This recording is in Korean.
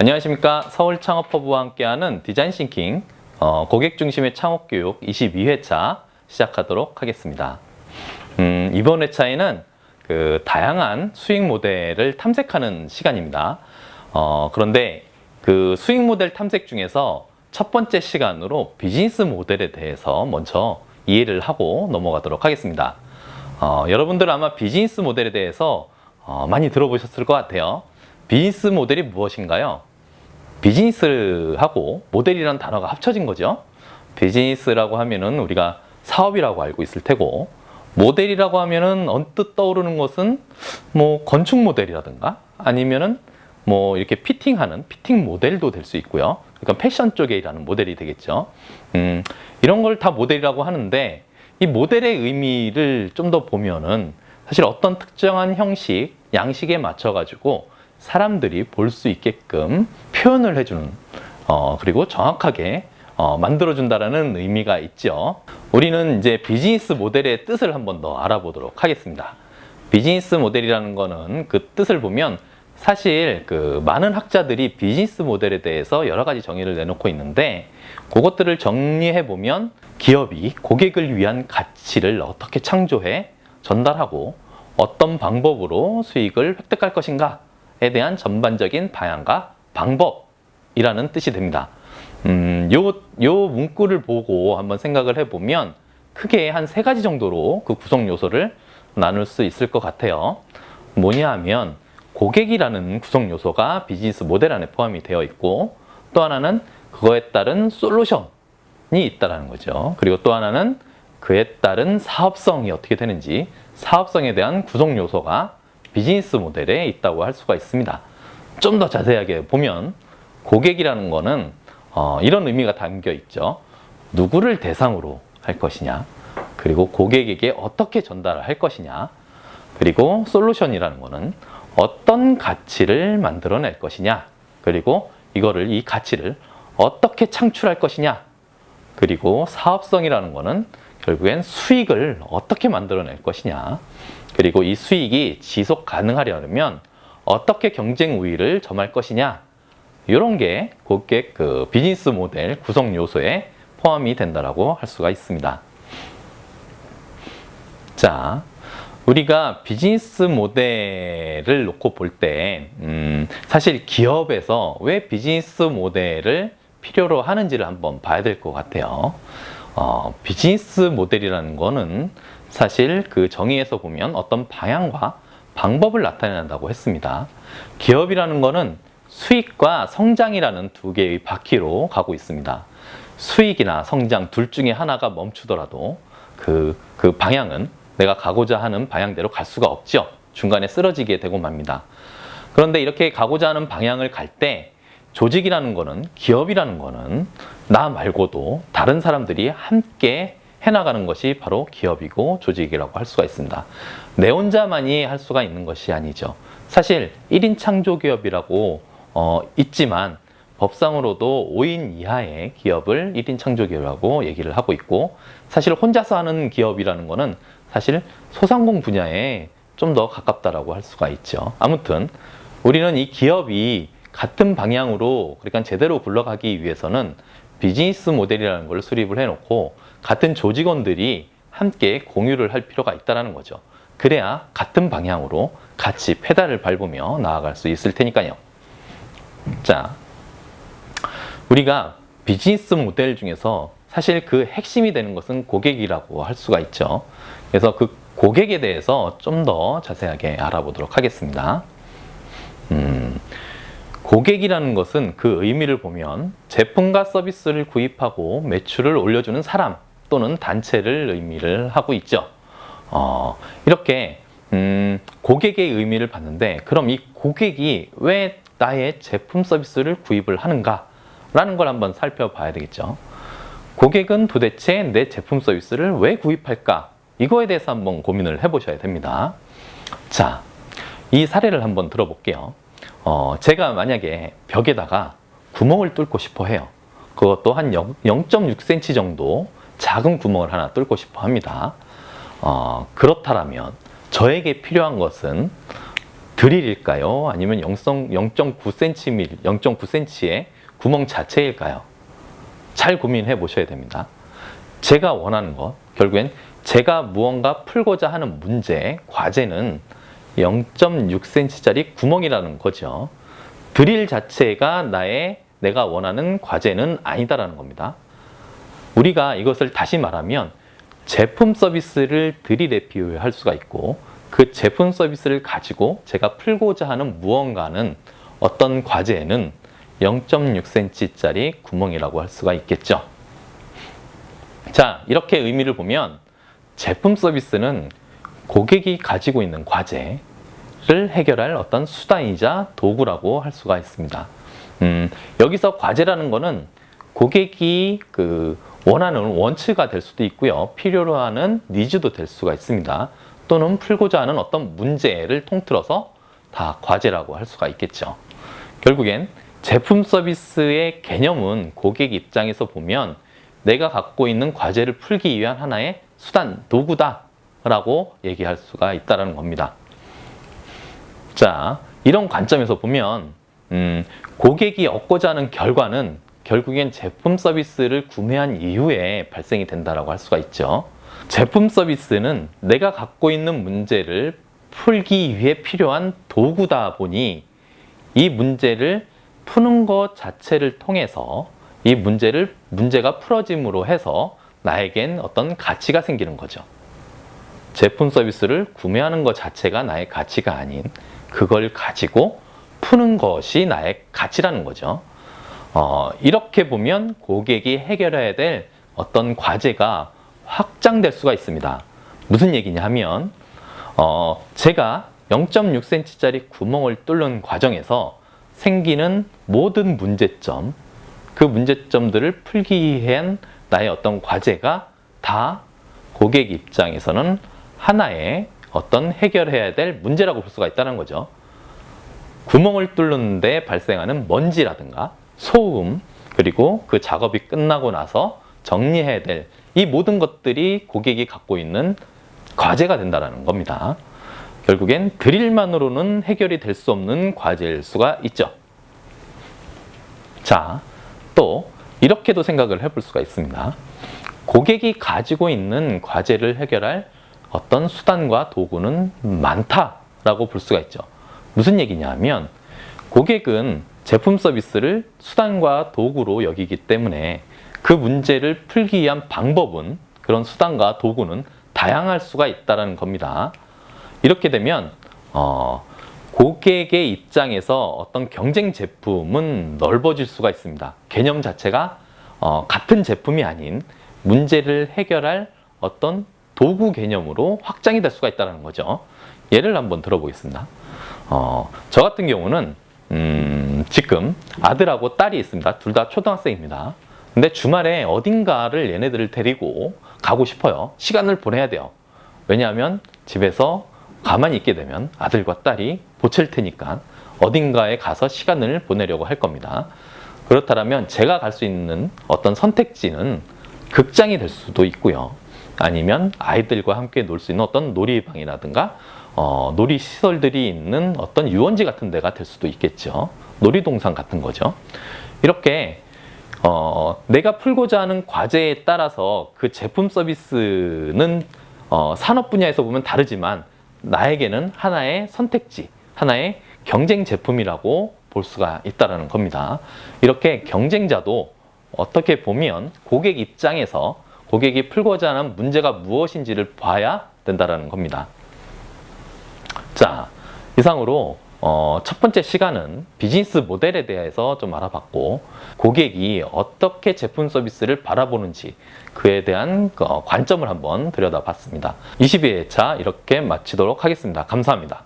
안녕하십니까. 서울창업허브와 함께하는 디자인 싱킹 고객 중심의 창업교육 22회차 시작하도록 하겠습니다. 이번 회차에는 다양한 수익 모델을 탐색하는 시간입니다. 그런데 그 수익 모델 탐색 중에서 첫 번째 시간으로 비즈니스 모델에 대해서 먼저 이해를 하고 넘어가도록 하겠습니다. 여러분들 아마 비즈니스 모델에 대해서 많이 들어보셨을 것 같아요. 비즈니스 모델이 무엇인가요? 비즈니스하고 모델이라는 단어가 합쳐진 거죠. 비즈니스라고 하면은 우리가 사업이라고 알고 있을 테고, 모델이라고 하면은 언뜻 떠오르는 것은 뭐 건축 모델이라든가 아니면은 뭐 이렇게 피팅하는 피팅 모델도 될 수 있고요. 그러니까 패션 쪽에 일하는 모델이 되겠죠. 이런 걸 다 모델이라고 하는데, 이 모델의 의미를 좀 더 보면은 사실 어떤 특정한 형식, 양식에 맞춰 가지고 사람들이 볼 수 있게끔 표현을 해주는 그리고 정확하게 만들어준다라는 의미가 있죠. 우리는 이제 비즈니스 모델의 뜻을 한번 더 알아보도록 하겠습니다. 비즈니스 모델이라는 거는 그 뜻을 보면 사실 그 많은 학자들이 비즈니스 모델에 대해서 여러 가지 정의를 내놓고 있는데, 그것들을 정리해 보면 기업이 고객을 위한 가치를 어떻게 창조해 전달하고 어떤 방법으로 수익을 획득할 것인가 에 대한 전반적인 방향과 방법이라는 뜻이 됩니다. 요 문구를 보고 한번 생각을 해보면 크게 한 3가지 정도로 그 구성 요소를 나눌 수 있을 것 같아요. 뭐냐 하면, 고객이라는 구성 요소가 비즈니스 모델 안에 포함이 되어 있고, 또 하나는 그거에 따른 솔루션이 있다는 거죠. 그리고 또 하나는 그에 따른 사업성이 어떻게 되는지, 사업성에 대한 구성 요소가 비즈니스 모델에 있다고 할 수가 있습니다. 좀 더 자세하게 보면 고객이라는 거는 이런 의미가 담겨 있죠. 누구를 대상으로 할 것이냐, 그리고 고객에게 어떻게 전달을 할 것이냐, 그리고 솔루션이라는 거는 어떤 가치를 만들어낼 것이냐, 그리고 이 가치를 어떻게 창출할 것이냐, 그리고 사업성이라는 거는 결국엔 수익을 어떻게 만들어낼 것이냐, 그리고 이 수익이 지속 가능하려면 어떻게 경쟁 우위를 점할 것이냐, 이런 게 고객 비즈니스 모델 구성 요소에 포함이 된다라고 할 수가 있습니다. 자, 우리가 비즈니스 모델을 놓고 볼 때 사실 기업에서 왜 비즈니스 모델을 필요로 하는지를 한번 봐야 될 것 같아요. 비즈니스 모델이라는 거는 사실 그 정의에서 보면 어떤 방향과 방법을 나타낸다고 했습니다. 기업이라는 거는 수익과 성장이라는 2개의 바퀴로 가고 있습니다. 수익이나 성장 둘 중에 하나가 멈추더라도 그 방향은 내가 가고자 하는 방향대로 갈 수가 없죠. 중간에 쓰러지게 되고 맙니다. 그런데 이렇게 가고자 하는 방향을 갈 때 조직이라는 거는, 기업이라는 거는 나 말고도 다른 사람들이 함께 해나가는 것이 바로 기업이고 조직이라고 할 수가 있습니다. 내 혼자만이 할 수가 있는 것이 아니죠. 사실 1인 창조기업이라고 있지만 법상으로도 5인 이하의 기업을 1인 창조기업이라고 얘기를 하고 있고, 사실 혼자서 하는 기업이라는 거는 사실 소상공 분야에 좀 더 가깝다라고 할 수가 있죠. 아무튼 우리는 이 기업이 같은 방향으로, 그러니까 제대로 굴러가기 위해서는 비즈니스 모델이라는 걸 수립을 해놓고 같은 조직원들이 함께 공유를 할 필요가 있다는 거죠. 그래야 같은 방향으로 같이 페달을 밟으며 나아갈 수 있을 테니까요. 자, 우리가 비즈니스 모델 중에서 사실 그 핵심이 되는 것은 고객이라고 할 수가 있죠. 그래서 그 고객에 대해서 좀 더 자세하게 알아보도록 하겠습니다. 고객이라는 것은 그 의미를 보면 제품과 서비스를 구입하고 매출을 올려주는 사람 또는 단체를 의미를 하고 있죠. 이렇게 고객의 의미를 봤는데, 그럼 이 고객이 왜 나의 제품 서비스를 구입을 하는가 라는 걸 한번 살펴봐야 되겠죠. 고객은 도대체 내 제품 서비스를 왜 구입할까, 이거에 대해서 한번 고민을 해보셔야 됩니다. 자, 이 사례를 한번 들어볼게요. 제가 만약에 벽에다가 구멍을 뚫고 싶어 해요. 그것도 한 0.6cm 정도 작은 구멍을 하나 뚫고 싶어 합니다. 그렇다면 저에게 필요한 것은 드릴일까요? 아니면 0.9cm, 0.9cm의 구멍 자체일까요? 잘 고민해 보셔야 됩니다. 제가 원하는 것, 결국엔 제가 무언가 풀고자 하는 문제, 과제는 0.6cm짜리 구멍이라는 거죠. 드릴 자체가 내가 원하는 과제는 아니다라는 겁니다. 우리가 이것을 다시 말하면 제품 서비스를 드릴에 비유할 수가 있고, 그 제품 서비스를 가지고 제가 풀고자 하는 무언가는, 어떤 과제는 0.6cm짜리 구멍이라고 할 수가 있겠죠. 자, 이렇게 의미를 보면 제품 서비스는 고객이 가지고 있는 과제를 해결할 어떤 수단이자 도구라고 할 수가 있습니다. 여기서 과제라는 거는 고객이 원하는 원츠가 될 수도 있고요. 필요로 하는 니즈도 될 수가 있습니다. 또는 풀고자 하는 어떤 문제를 통틀어서 다 과제라고 할 수가 있겠죠. 결국엔 제품 서비스의 개념은 고객 입장에서 보면 내가 갖고 있는 과제를 풀기 위한 하나의 수단, 도구다 라고 얘기할 수가 있다는 겁니다. 자, 이런 관점에서 보면 고객이 얻고자 하는 결과는 결국엔 제품 서비스를 구매한 이후에 발생이 된다고 할 수가 있죠. 제품 서비스는 내가 갖고 있는 문제를 풀기 위해 필요한 도구다 보니 이 문제를 푸는 것 자체를 통해서 이 문제가 풀어짐으로 해서 나에겐 어떤 가치가 생기는 거죠. 제품 서비스를 구매하는 것 자체가 나의 가치가 아닌, 그걸 가지고 푸는 것이 나의 가치라는 거죠. 이렇게 보면 고객이 해결해야 될 어떤 과제가 확장될 수가 있습니다. 무슨 얘기냐 하면 제가 0.6cm짜리 구멍을 뚫는 과정에서 생기는 모든 문제점, 그 문제점들을 풀기 위한 나의 어떤 과제가 다 고객 입장에서는 하나의 어떤 해결해야 될 문제라고 볼 수가 있다는 거죠. 구멍을 뚫는데 발생하는 먼지라든가 소음, 그리고 그 작업이 끝나고 나서 정리해야 될 이 모든 것들이 고객이 갖고 있는 과제가 된다는 겁니다. 결국엔 드릴만으로는 해결이 될 수 없는 과제일 수가 있죠. 자, 또 이렇게도 생각을 해볼 수가 있습니다. 고객이 가지고 있는 과제를 해결할 어떤 수단과 도구는 많다라고 볼 수가 있죠. 무슨 얘기냐 하면 고객은 제품 서비스를 수단과 도구로 여기기 때문에 그 문제를 풀기 위한 방법은, 그런 수단과 도구는 다양할 수가 있다는 겁니다. 이렇게 되면 고객의 입장에서 어떤 경쟁 제품은 넓어질 수가 있습니다. 개념 자체가 같은 제품이 아닌 문제를 해결할 어떤 도구 개념으로 확장이 될 수가 있다는 거죠. 예를 한번 들어보겠습니다. 저 같은 경우는 지금 아들하고 딸이 있습니다. 둘 다 초등학생입니다. 근데 주말에 어딘가를 얘네들을 데리고 가고 싶어요. 시간을 보내야 돼요. 왜냐하면 집에서 가만히 있게 되면 아들과 딸이 보챌 테니까 어딘가에 가서 시간을 보내려고 할 겁니다. 그렇다면 제가 갈 수 있는 어떤 선택지는 극장이 될 수도 있고요. 아니면 아이들과 함께 놀 수 있는 어떤 놀이방이라든가 놀이시설들이 있는 어떤 유원지 같은 데가 될 수도 있겠죠. 놀이동산 같은 거죠. 이렇게 내가 풀고자 하는 과제에 따라서 그 제품 서비스는 산업 분야에서 보면 다르지만 나에게는 하나의 선택지, 하나의 경쟁 제품이라고 볼 수가 있다는 겁니다. 이렇게 경쟁자도 어떻게 보면 고객 입장에서 고객이 풀고자 하는 문제가 무엇인지를 봐야 된다는 겁니다. 자, 이상으로 첫 번째 시간은 비즈니스 모델에 대해서 좀 알아봤고, 고객이 어떻게 제품 서비스를 바라보는지 그에 대한 관점을 한번 들여다봤습니다. 22회차 이렇게 마치도록 하겠습니다. 감사합니다.